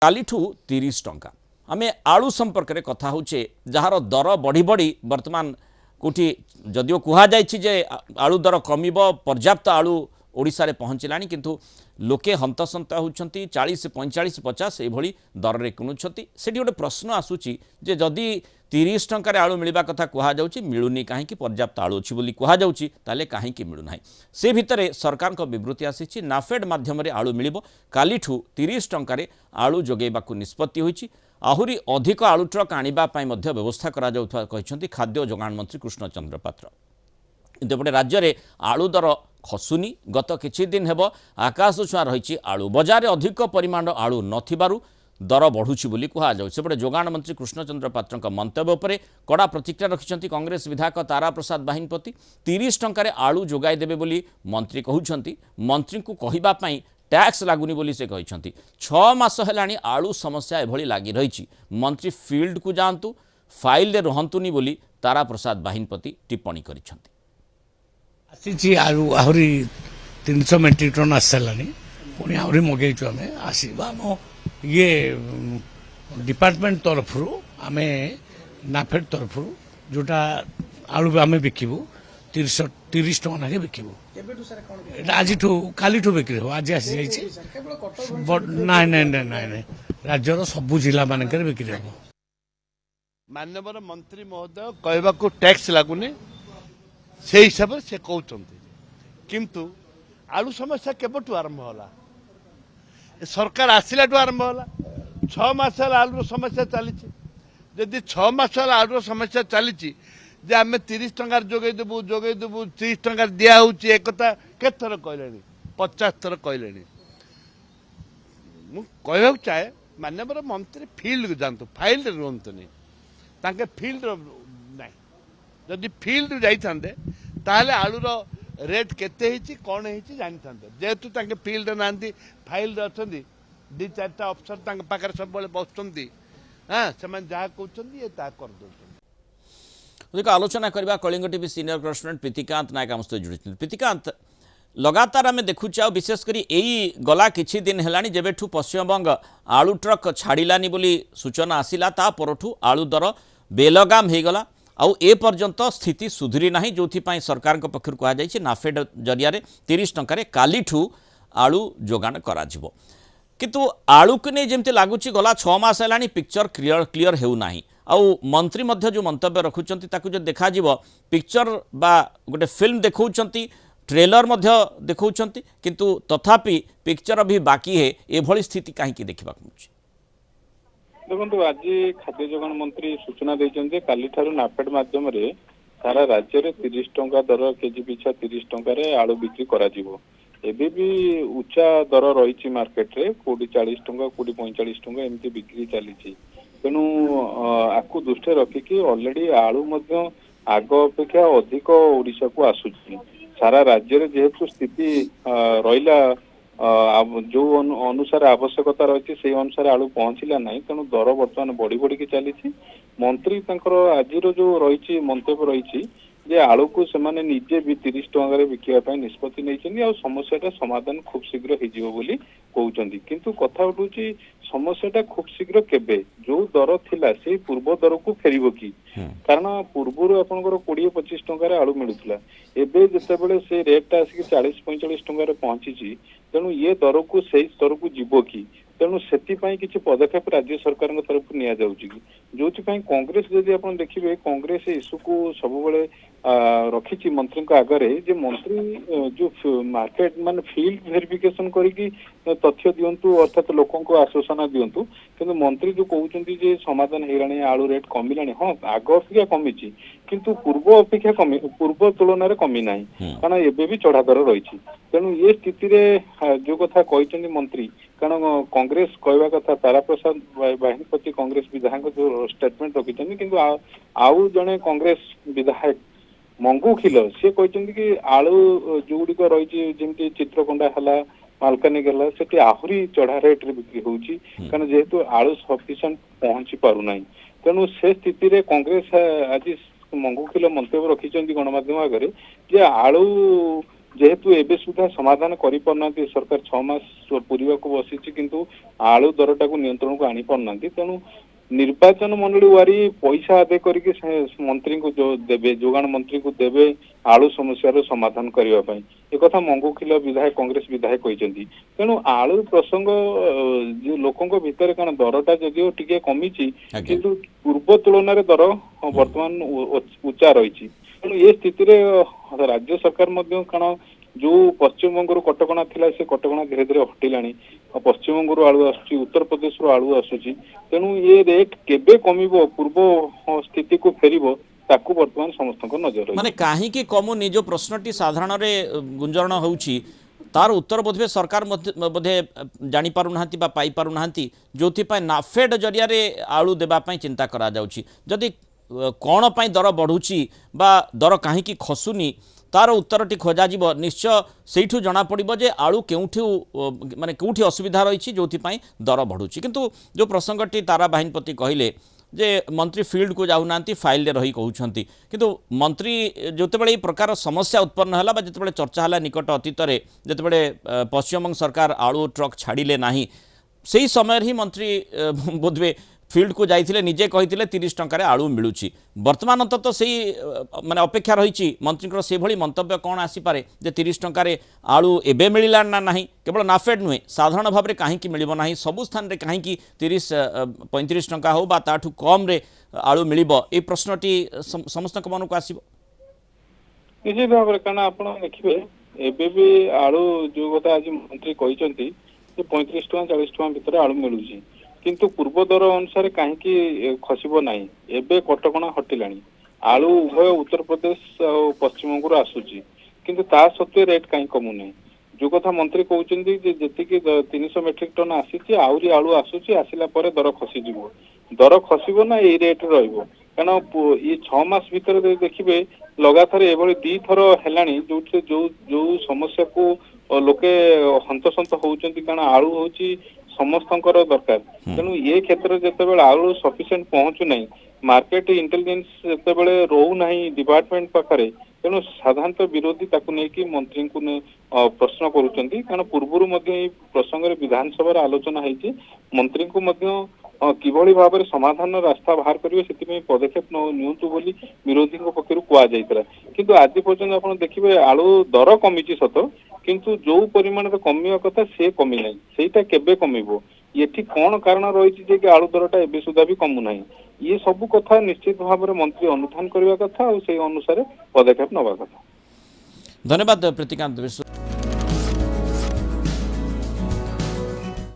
कालीठू 30 टंका आम आलू संपर्क में कथा होचे जार दर बढ़ी बढ़ी वर्तमान कोठी जदियो कह जाए आलू दर कमिब पर्याप्त आलू ओडिशा रे पहुँचलानी किंतु लोके हंतसंत होती 40 45 50 ये दर में किणुंट से गोटे प्रश्न आसूची जे जदि 30 टंकार आलू मिलवा कथा कहुच्छी मिलूनी कहीं पर्याप्त आलू अच्छी बोली कहुच्छी कहीं मिलूना से भितर सरकार विवृत्ति आसी नाफेड माध्यम आलू मिल कालीठू 30 टंकार आलू जोगेबाकू निष्पत्ति होईची आहुरी अधिक आलू ट्रक आनिबापई मध्य व्यवस्था करा जाउथबा कहिसंती खाद्य जोगाण मंत्री कृष्णचंद्र पात्र। इंतपटे राज्य में आलू दर खसुनी गत किछि दिन हेब आकाश छुआ रही आलू बजार अधिक परिमाण आलू नथिबारु दर बढ़ुछि बोली कहुच्छे सेपटे जोगाण मंत्री कृष्णचंद्र पात्र मंतव्य पर कड़ा प्रतिक्रिया रखिंट कांग्रेस विधायक तारा प्रसाद बाहिनीपति 30 टंकार आलू जोगाई देबे बोली मंत्री कहउछंती मंत्री को कहिबापई टैक्स लागुनी बोली से कहते 6 मास हेलानी आलू समस्या एभली लगी रही मंत्री फील्ड को जातु फाइल रे रहंतुनी बोली तारा प्रसाद बाहिनीपति टिप्पणी करिसेंती। आसी आलू आहरी 300 मेट्रिक टन आसानी पुणी आहरी मगेचु आम आसवा ये डिपार्टमेंट तरफ आम नाफेड तरफ जोटा आलू आम बिकबू 30 टका ना बिकबू आज काली बिक्री हो आज आसी जाइए नाई नाई नाई नाई राज्यर सबू जिला मानक बिक्री हम। माननीय मंत्री महोदय कहवाक टैक्स लगुनि से हिसाब से कहते किंतु आलू समस्या केबठू आरंभ होला सरकार आसिला आरंभ होला 6 मास आलू समस्या चली जदि 6 मास आलू समस्या चली जे आम 30 टंकार जोगे देबू 30 टंकार दिया होची एक कथा केथर कहलेनी 50 थर कहलेनी मु कहबा चाहे माननीय मंत्री फील्ड को जानतु फाइल रे रुहंतनी ताके फील्ड नाही जदि फील्ड जाई थांदे ताले आलूर रेट केते हिची कोन हिची जानि थांदे जेतु ताके फील्ड नांदी फाइल रे अछंदी 2-4टा अफसर ताके पाकर सब बळे बसचंदी हां समान जा कहउचंदी ए ता कर दोचंदी। अधिक आलोचना करबा Kalinga TV senior correspondent Pritikanta Nayak आम सहित जुड़ी प्रीतिकांत लगातार आम देखुचे विशेषकर यही गला किछि दिन हेलानी जेबेठू पश्चिमबंग आलू ट्रक छाड़िलानी बोली सूचना आसिला ता परठू आलू दर बेलगाम हो गला आउ ए पर्यंत स्थिति सुधरी ना जो सरकार पक्षर कहुई नाफेड जरिया 30 टंकार कालीठू आलू जोगाण करा किंतु आलू को नहीं जमती लगुच गला 6 मास है पिक्चर क्लीयर होना आउ मंत्री मध्य जो मंतव्य रखुंट जो देखा पिक्चर बा गोटे फिल्म देखौंती ट्रेलर मध्य देखौंती किंतु तथापि पिक्चर अभी बाकी है एभली स्थिति कहीं देखा देखो आज खाद्य जोगाण मंत्री सूचना देते काली ठारू नाफेड माध्यम सारा राज्य में 30 टंका दर केजी पिछा 30 टंकार आलू बिक्री करा एबे भी उच्चा दर रही मार्केट रे 40 टंका 45 टंका एमती बिक्री चली तेणु आपको दृष्टि रखिकी ऑलरेडी आलू मध्य आग अपेक्षा अधिक ओडिशा को आसुची सारा राज्य रे जेहेतु स्थिति रहिला जो अनुसार आवश्यकता रही से अनुसार आलू पहुंचला ना तेणु दर बर्तमान बढ़ी बढ़ी चली मंत्री आज जो रही मंतव्य रही जे आलू को सेमाने निजे भी 30 टंका बिकवा निष्पत्ति नहीं समस्या समाधान खूब शीघ्र होली कहते किंतु कथा उठूची समस्या खूब शीघ्र केबे जो दर थिला से पूर्व दर को फेरिबो कि कारण पूर्व आपनकर 20-25 टंका आलू मिलुतला एबे जतेबेले से रेट आसिक 40-45 टंका पहुंची तेणु ये दर को से स्तर को जीवो कि तेणु से किसी पदक्षेप राज्य सरकार तरफ नि जो कांग्रेस जदि आप देखिए कांग्रेस इश्यू को सब रखी मंत्री आगे जे मंत्री जो मार्केट मान फील्ड वेरिफिकेशन करके तथ्य दिंतु अर्थात लोक आश्वासन दिंतु कि मंत्री जो कहते समाधान हो आलू रेट कमिला हाँ आग अपेक्षा कमी किंतु पूर्व अपेक्षा कमी पूर्व तुलन कमी ना कारण एबे भी चढ़ा दर रही तेणु ये स्थिति जो कथा कहते मंत्री कारण कांग्रेस कहवा कथा तारा प्रसाद बाहिनीपति कांग्रेस विधायक जो स्टेटमेंट रखिंट कि आउ जड़े कांग्रेस विधायक मंगू खिल सी कहते कि आलू जो गुड़िक रही जमी चित्रकोंडा है मालकानी गला से आहरी चढ़ा रेट रे बिक्री होची कारण जेहेतु आलू सफिशिएंट पहुंची पारुना तेणु से स्थिति रे कांग्रेस आज मंगू खिल मंतव्य रखिंट गणमाध्यम आगे जे आलू जेहेतु एबे सुधा समाधान करि पारनांती सरकार 6 मास पूरीबाकू बसिछि किंतु आलू दरटा को नियंत्रण को आनी पारनांती तेणु निर्वाचन मंडली वारी पैसा आदय करके मंत्री को जो देबे जोगान मंत्री को देबे आलू समस्या समाधान करने पाई एक कथा मंगुखिल विधायक कांग्रेस विधायक कहते तेणु आलू प्रसंग जो लोकों भितर कारण दरटा जदिओ टिके कमिछि किंतु पूर्व तुलन दर वर्तमान उच्चा रही तेणु ये स्थिति राज्य सरकार मध्य कारण जो पश्चिम बंग कटकणा थिला से कटकणा धीरे धीरे हटिलानी पश्चिम बंग आलू आसुची उत्तर प्रदेश आलू आसुची तेणु ये रेट केबे कमिबो पूर्व स्थिति को फेरिबो ताकू वर्तमान समस्त नजर माने काहींकि कमुनी जो प्रश्नटी साधारण रे गुंजरण होउची तार उत्तर बोधे सरकार बोधे जानी पारु नाहंती बा पाई पारु नाहंती जोथि पाई नाफेड जरिया रे आलू देबा पाई चिंता करा जाउची जदि कौन पाई दर बढ़ुची बा दर काहींकि खसुनी तार उत्तरटी खोजा जीव निश्चय सेठू जना पड़िबो जे आलू केउठू माने केउठी असुविधा रही जो दर बढ़ुची किंतु जो प्रसंगटी तारा बाहिनपति कहले जे मंत्री फील्ड को जाऊना फाइल रे रही कहउछंती किंतु मंत्री जोतेबेले प्रकार समस्या उत्पन्न हला बा जतेबेले चर्चा हला निकट अतीत रे जतेबेले पश्चिम बंग सरकार आलू ट्रक छाड़िले नाही सेही समय ही मंत्री बोधवे फील्ड को जाइथिले निजे कहिथिले 30 टंका आलू मिलुची वर्तमान अंतत से माने अपेक्षा रही मंत्री से भली मंतव्य कौन आसीपे जे 30 टंका आलू एबे मिलला ना नहीं केवल नाफेड नुहे साधारण भाव में कहीं मिल ना सबु स्थान रे कहीं 30-35 टंका हो बा ताठू कम रे आलू मिलिबो ए प्रश्नटी समस्त मन को आसीबो निश्चित भाव कारण आप देखिए एबे भी आलू जो कथा आज मंत्री कहते 35 टका 40 टका भितर आलू मिलूची किंतु पूर्व दर अनुसार कहीं खसब ना एबे कटकणा हटिलानी आलू उभय उत्तर प्रदेश और पश्चिम बंग आसूची किंतु ता सत्वे रेट कहीं कमु नहीं जो कथा मंत्री कहते जी 300 मेट्रिक टन आसी आहरी आलू आसूची आसिला परे दर खसीज दर खसब ना ये रेट रहिबो कारण ये 6 मास भीतर देखिए लगातार एभली 2 थर हेलानी जो समस्या को लोके हंतसंत होउचंती कारण आलू होची समस्तंकर दरकार तेणु ये क्षेत्र जितेबाला आलू सफिशिएंट पहुंचु नहीं मार्केट इंटेलिजेंस जितेबाला रोहु नहीं डिपार्टमेंट पाखरे तेणु साधारणतः विरोधी ताकू नेकी मंत्री को प्रश्न करुचंती कारण पूर्वरु मध्य प्रसंग रे विधानसभा आलोचना हेची मंत्री को मध्य किभली भाव में समाधान रास्ता बाहर करेंगे से पदक्षेप नियंतु बोली विरोधी पक्षर कहुला किंतु आज पर्यंत आप देखिए आलू दर कमी सत किंतु जो परिमाण कमिया कथा से कमी ना सेटा केबे कमिबो ये कौन कारण रही कि आलू दरटा एबे सुधा भी कमु ना ये सब कथा निश्चित भाव में मंत्री अनुधान करने कथा और से अनुसार पदक्षेप नवा कथा। धन्यवाद प्रीतिकांत विश्व।